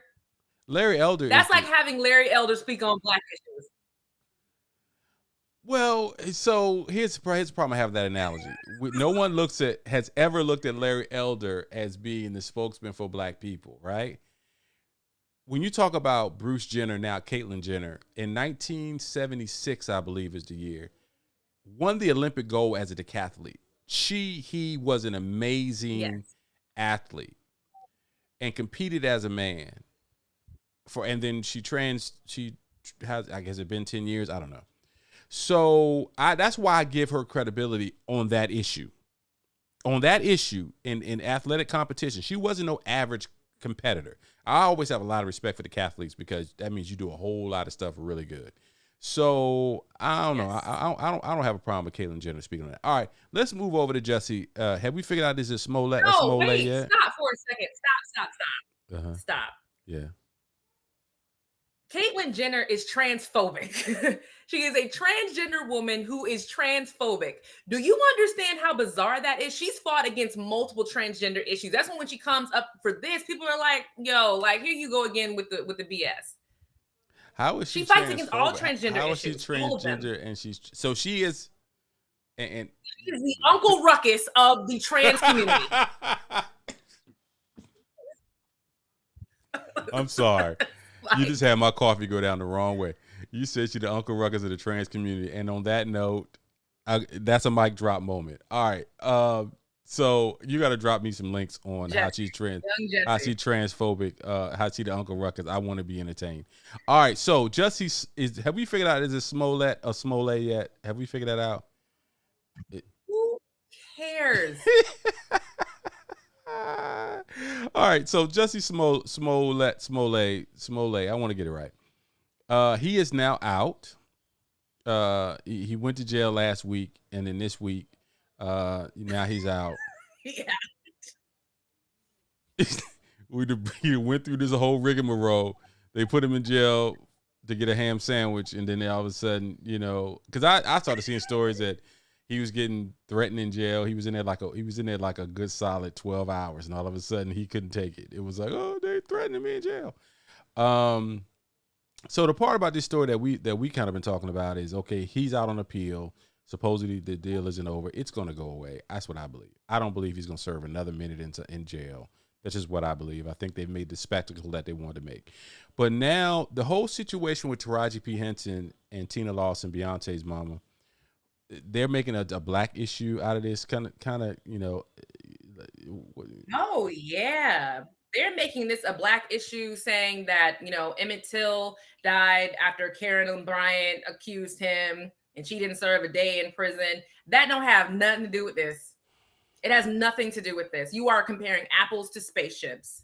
Larry Elder.
That's like having Larry Elder speak on black issues.
Well, so here's the problem I have with that analogy. No one has ever looked at Larry Elder as being the spokesman for black people, right? When you talk about Bruce Jenner, now Caitlyn Jenner, in 1976, I believe is the year, won the Olympic gold as a decathlete. He was an amazing athlete and competed as a man. And then she has, I guess, it been 10 years? I don't know. So that's why I give her credibility on that issue. On that issue in athletic competition, she wasn't no average competitor. I always have a lot of respect for the decathletes because that means you do a whole lot of stuff really good. So I don't know. I don't have a problem with Caitlyn Jenner speaking on that. All right, let's move over to Jussie. Have we figured out is it Smollett or Smollett yet?
Stop for a second. Stop. Stop.
Yeah.
Caitlyn Jenner is transphobic. She is a transgender woman who is transphobic. Do you understand how bizarre that is? She's fought against multiple transgender issues. That's when she comes up for this, people are like, yo, like, here you go again with the BS.
How is she
fights against all transgender issues?
How is she transgender? And she is and
she is the Uncle Ruckus of the trans community.
I'm sorry. You just had my coffee go down the wrong way. You said she's the Uncle Ruckus of the trans community. And on that note, that's a mic drop moment. All right. So you got to drop me some links on how she's transphobic, how she the Uncle Ruckus. I want to be entertained. All right. So Jussie have we figured out, is it Smollett or Smollett yet? Have we figured that out?
Who cares?
All right, so Jussie Smollett, I want to get it right. He is now out. He went to jail last week, and then this week, now he's out.
Yeah.
He went through this whole rigmarole. They put him in jail to get a ham sandwich, and then all of a sudden, because I started seeing stories that he was getting threatened in jail. He was in there like a good solid 12 hours, and all of a sudden he couldn't take it. It was like, oh, they threatening me in jail. So the part about this story that we kind of been talking about is, okay, he's out on appeal. Supposedly the deal isn't over. It's going to go away. That's what I believe. I don't believe he's going to serve another minute in jail. That's just what I believe. I think they've made the spectacle that they wanted to make. But now the whole situation with Taraji P. Henson and Tina Lawson, Beyonce's mama, they're making a black issue out of this kind of.
Oh yeah. They're making this a black issue, saying that, Emmett Till died after Karen Bryant accused him and she didn't serve a day in prison. That don't have nothing to do with this. It has nothing to do with this. You are comparing apples to spaceships.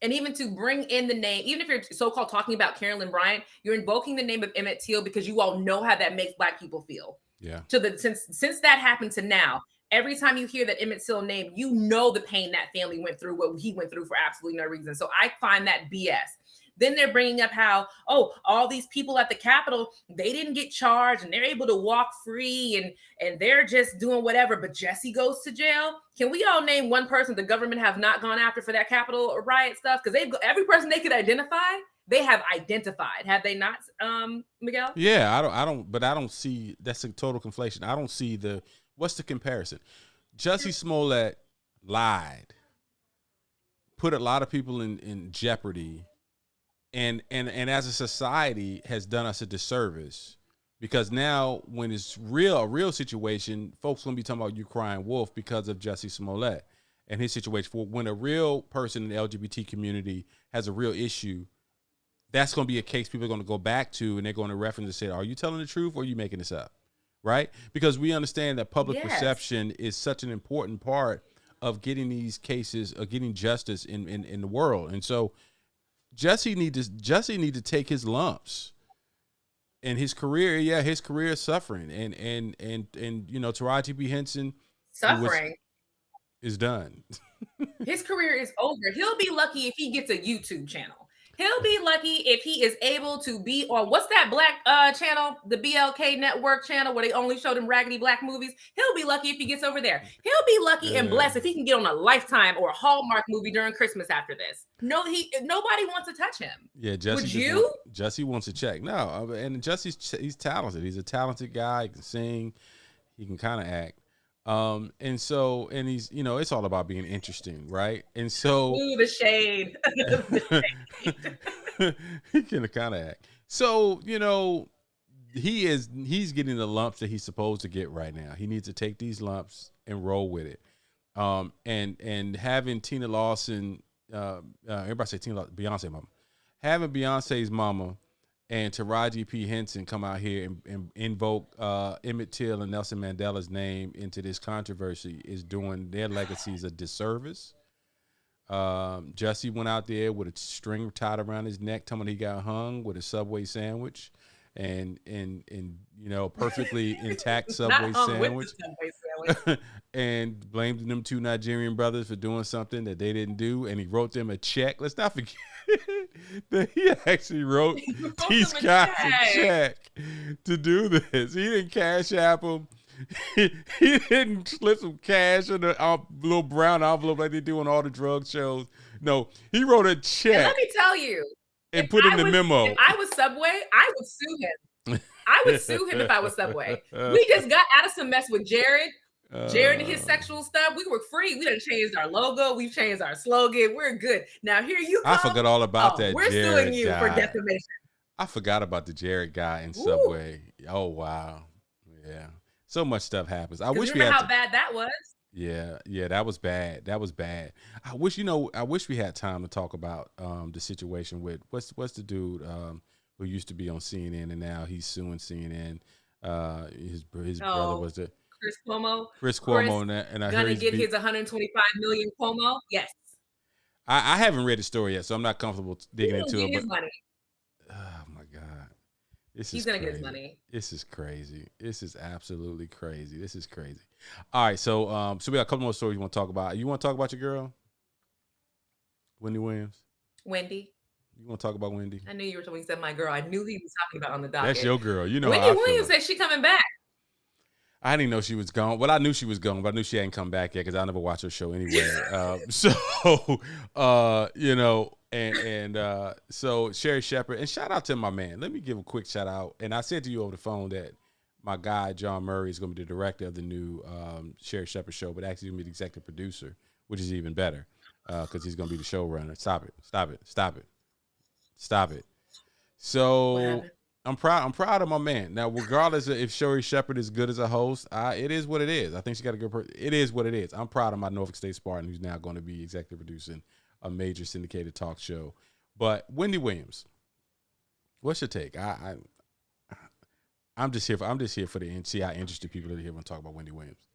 And even to bring in the name, even if you're so-called talking about Carolyn Bryant, you're invoking the name of Emmett Till because you all know how that makes black people feel.
Yeah.
Since that happened to now, every time you hear that Emmett Till name, you know the pain that family went through, what he went through for absolutely no reason. So I find that BS. Then they're bringing up how, all these people at the Capitol, they didn't get charged and they're able to walk free and they're just doing whatever, but Jussie goes to jail. Can we all name one person the government have not gone after for that Capitol riot stuff? Because every person they could identify, they have identified. Have they not, Miguel?
Yeah, I don't see, that's a total conflation. I don't see what's the comparison? Jussie Smollett lied, put a lot of people in jeopardy, and as a society has done us a disservice, because now when it's a real situation, folks gonna be talking about you crying wolf because of Jussie Smollett and his situation. For when a real person in the LGBT community has a real issue, that's gonna be a case people are gonna go back to, and they're going to reference and say, are you telling the truth or are you making this up? Right? Because we understand that public perception is such an important part of getting these cases, of getting justice in the world. And so Jussie need to take his lumps. And his career is suffering. And Taraji P. Henson
suffering
is done.
His career is over. He'll be lucky if he gets a YouTube channel. He'll be lucky if he is able to be on, what's that black channel, the BLK network channel where they only show them raggedy black movies. He'll be lucky if he gets over there. He'll be lucky and blessed if he can get on a Lifetime or a Hallmark movie during Christmas after this. Nobody wants to touch him.
Yeah, Jussie wants to check. No, and he's talented. He's a talented guy. He can sing. He can kind of act. And he's, it's all about being interesting, right? And so
the shade.
He can kind of act. So, he's getting the lumps that he's supposed to get right now. He needs to take these lumps and roll with it. And having Tina Lawson, everybody say Beyonce mama, having Beyonce's mama and Taraji P. Henson come out here and invoke Emmett Till and Nelson Mandela's name into this controversy is doing their legacies a disservice. Jussie went out there with a string tied around his neck, telling he got hung with a Subway sandwich, and perfectly intact Subway sandwich, and blamed them two Nigerian brothers for doing something that they didn't do, and he wrote them a check. Let's not forget that he actually wrote these guys a check to do this. He didn't cash app them. He didn't slip some cash in a little brown envelope like they do on all the drug shows. No, he wrote a check. And
let me tell you,
and put in the memo.
If I was Subway, I would sue him. I would sue him if I was Subway. We just got out of some mess with Jared. Jared and his sexual stuff. We were free. We done changed our logo. We've changed our slogan. We're good. Now here you come.
I forgot all about that.
We're
Jared
suing you
guy.
for defamation.
I forgot about the Jared guy in Subway. Oh wow, yeah. So much stuff happens. I wish we had
how bad that was.
Yeah, that was bad. That was bad. I wish we had time to talk about the situation with what's the dude who used to be on CNN and now he's suing CNN. His brother was the
Chris Cuomo.
Chris Cuomo, and I heard he's
get his 125 million Cuomo. Yes.
I haven't read the story yet, so I'm not comfortable digging into it.
His money.
Oh my God.
He's gonna get his money.
This is crazy. This is absolutely crazy. This is crazy. All right, so we got a couple more stories you want to talk about. You want to talk about your girl? Wendy Williams.
Wendy.
You want to talk about Wendy?
I knew you were when you said my girl. I knew he was talking about on the docket.
That's your girl. You know
Wendy
how I
Williams
feel.
said she coming back.
I didn't know she was gone. Well, I knew she was gone, but I knew she hadn't come back yet because I never watched her show anyway. So Sherry Shepherd, and shout out to my man. Let me give a quick shout out. And I said to you over the phone that my guy John Murray is going to be the director of the new Sherry Shepherd show, but actually going to be the executive producer, which is even better because he's going to be the showrunner. Stop it. So I'm proud of my man. Now, regardless of if Sherry Shepherd is good as a host, it is what it is. I think she got a good It is what it is. I'm proud of my Norfolk State Spartan, who's now going to be executive producing a major syndicated talk show. But Wendy Williams, what's your take? I'm just here for the see how interested people are here when I talk about Wendy Williams.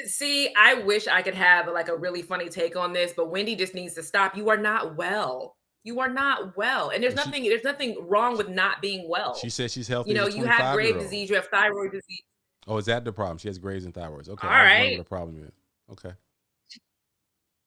See, I wish I could have like a really funny take on this, but Wendy just needs to stop. You are not well. You are not well. And there's nothing wrong with not being well.
She says she's healthy.
You have Graves' disease, you have thyroid disease.
Oh, is that the problem? She has Graves and thyroid. Okay.
All right.
What the problem is. Okay.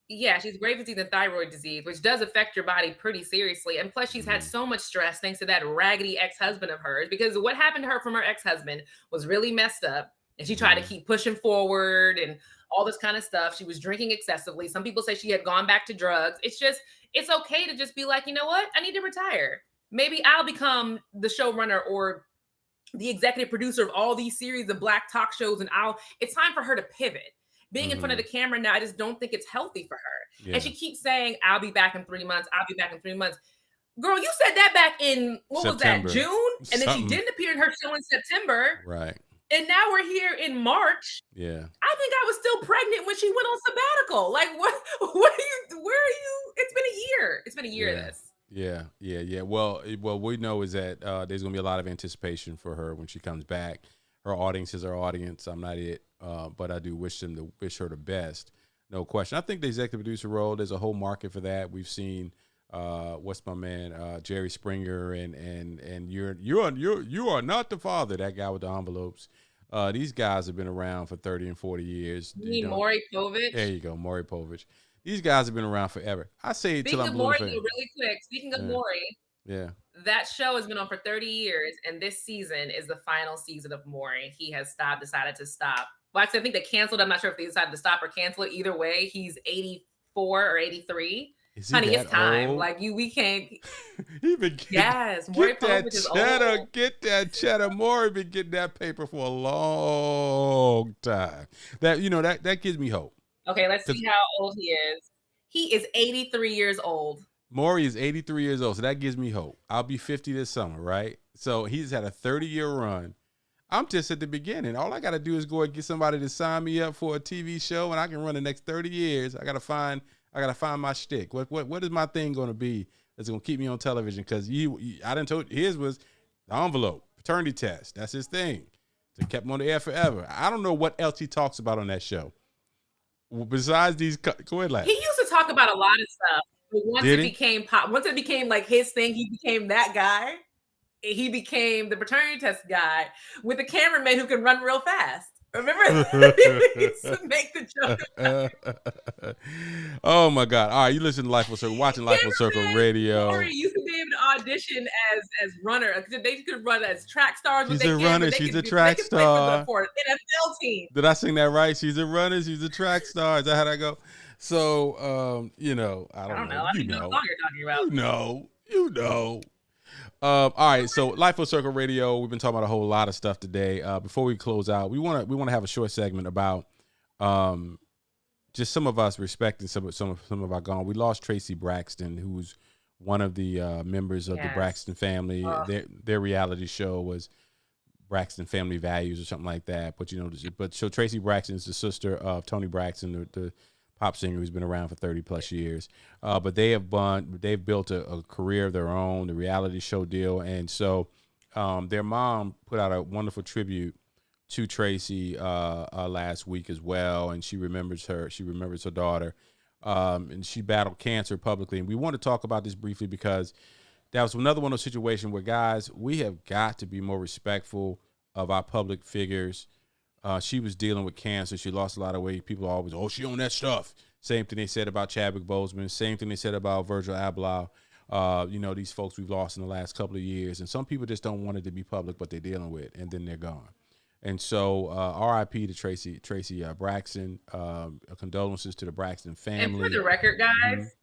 Yeah, she's Graves' disease and thyroid disease, which does affect your body pretty seriously. And plus, she's had so much stress thanks to that raggedy ex-husband of hers, because what happened to her from her ex-husband was really messed up. And she tried to keep pushing forward and all this kind of stuff. She was drinking excessively. Some people say she had gone back to drugs. It's okay to just be like, you know what? I need to retire. Maybe I'll become the showrunner or the executive producer of all these series of Black talk shows. And it's time for her to pivot. Being in front of the camera now, I just don't think it's healthy for her. Yeah. And she keeps saying, I'll be back in 3 months. I'll be back in 3 months. Girl, you said that back in,
September.
Was that, June? And then she didn't appear in her show in September.
Right.
And now we're here in March.
Yeah.
I think I was still pregnant when she went on sabbatical. Like, where are you? It's been a year. It's been a year of this.
Yeah. Well, we know is that there's going to be a lot of anticipation for her when she comes back. Her audience is our audience. I'm not it, but I do wish her the best. No question. I think the executive producer role, there's a whole market for that. We've seen what's my man, Jerry Springer, and you are not the father, that guy with the envelopes. These guys have been around for 30 and 40 years.
You mean Maury Povich?
There you go, Maury Povich. These guys have been around forever. I say
Speaking of Maury, really quick. Speaking of Maury, that show has been on for 30 years, and this season is the final season of Maury. He has decided to stop. Well, actually, I think they canceled. I'm not sure if they decided to stop or cancel it. Either way, he's 84 or 83. Honey, it's time.
Old?
Like we can't.
Yes,
Maury Povich is old.
Get that cheddar. Maury been getting that paper for a long time. That gives me hope.
Okay, let's see how old he is. He is 83 years old.
Maury is 83 years old, so that gives me hope. I'll be 50 this summer, right? So he's had a 30-year run. I'm just at the beginning. All I got to do is go and get somebody to sign me up for a TV show, and I can run the next 30 years. I gotta find my shtick. What is my thing going to be that's going to keep me on television? Because I done told his was the envelope, paternity test. That's his thing. So kept him on the air forever. I don't know what else he talks about on that show. Besides these, go ahead,
He used to talk about a lot of stuff. But once it became like his thing, he became that guy. He became the paternity test guy with a cameraman who can run real fast. Remember? He used to make the joke.
Oh my God! All right, you listen to Life Full Circle, watching Life Full Circle Radio.
Maury used to be able to audition as runner. They could run as track stars.
She's a runner. She's a track star
for an NFL team.
Did I sing that right? She's a runner. She's a track star. Is that how that go? So, I don't know.
I don't know what song you're talking about.
You know. All right, so Life Full Circle Radio. We've been talking about a whole lot of stuff today. Before we close out, we want to have a short segment about just some of us respecting some of our gone. We lost Tracy Braxton, who's one of the members of the Braxton family. Their reality show was Braxton Family Values or something like that. But so Tracy Braxton is the sister of Tony Braxton, the pop singer who's been around for 30 plus years. But they've built a career of their own, the reality show deal. And so their mom put out a wonderful tribute to Tracy last week as well. And she remembers her daughter. And she battled cancer publicly. And we want to talk about this briefly because that was another one of those situations where, guys, we have got to be more respectful of our public figures. She was dealing with cancer. She lost a lot of weight. People are always, she on that stuff. Same thing they said about Chadwick Boseman. Same thing they said about Virgil Abloh. These folks we've lost in the last couple of years. And some people just don't want it to be public, but they're dealing with, and then they're gone. And so R.I.P. to Tracy Braxton. Condolences to the Braxton family.
And for the record, guys,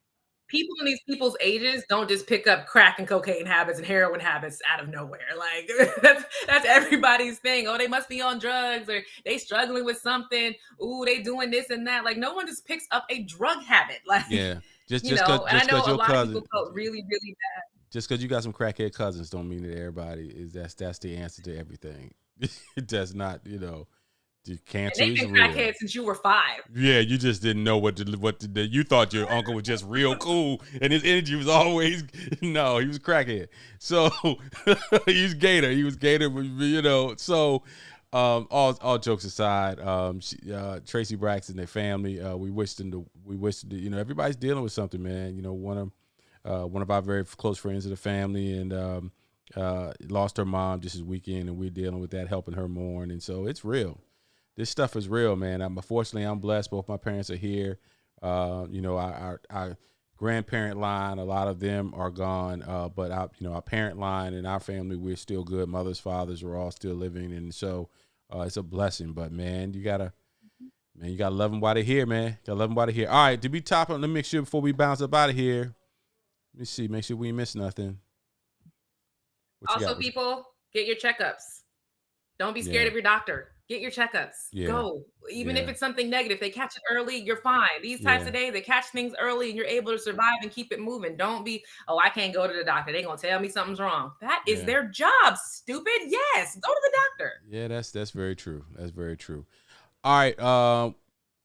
people in these people's ages don't just pick up crack and cocaine habits and heroin habits out of nowhere. Like that's everybody's thing. Oh, they must be on drugs, or they struggling with something. Ooh, they doing this and that. Like no one just picks up a drug habit. Like
just
and I know a lot
cousin,
of people felt really, really bad.
Just because you got some crackhead cousins don't mean that everybody is that's the answer to everything. It does not, the cancer
and they've been crackhead since you were 5.
Yeah, you just didn't know what to do. You thought your uncle was just real cool, and his energy was always no. He was crackhead. So he was Gator. So all jokes aside, Tracy Braxton, their family, we wish them. Everybody's dealing with something, man. One of our very close friends of the family, and lost her mom just this weekend, and we're dealing with that, helping her mourn. And so it's real. This stuff is real, man. Unfortunately, I'm blessed. Both my parents are here. Our grandparent line, a lot of them are gone. But our parent line and our family, we're still good. Mothers, fathers, we're all still living. And so it's a blessing. But man, you gotta love them while they're here, man. Gotta love them while they're here. All right, to be top, let me make sure before we bounce up out of here. Let me see, make sure we ain't miss nothing.
Also, people, get your checkups. Don't be scared of your doctor. Get your checkups.
Yeah.
Go. Even if it's something negative, they catch it early, you're fine. These types of days, they catch things early and you're able to survive and keep it moving. Don't be, I can't go to the doctor. They're going to tell me something's wrong. That is their job, stupid. Yes, go to the doctor.
Yeah, that's very true. That's very true. All right.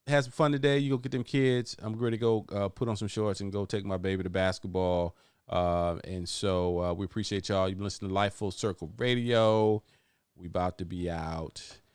Have some fun today. You go get them kids. I'm ready to go put on some shorts and go take my baby to basketball. And so we appreciate y'all. You've been listening to Life Full Circle Radio. We about to be out.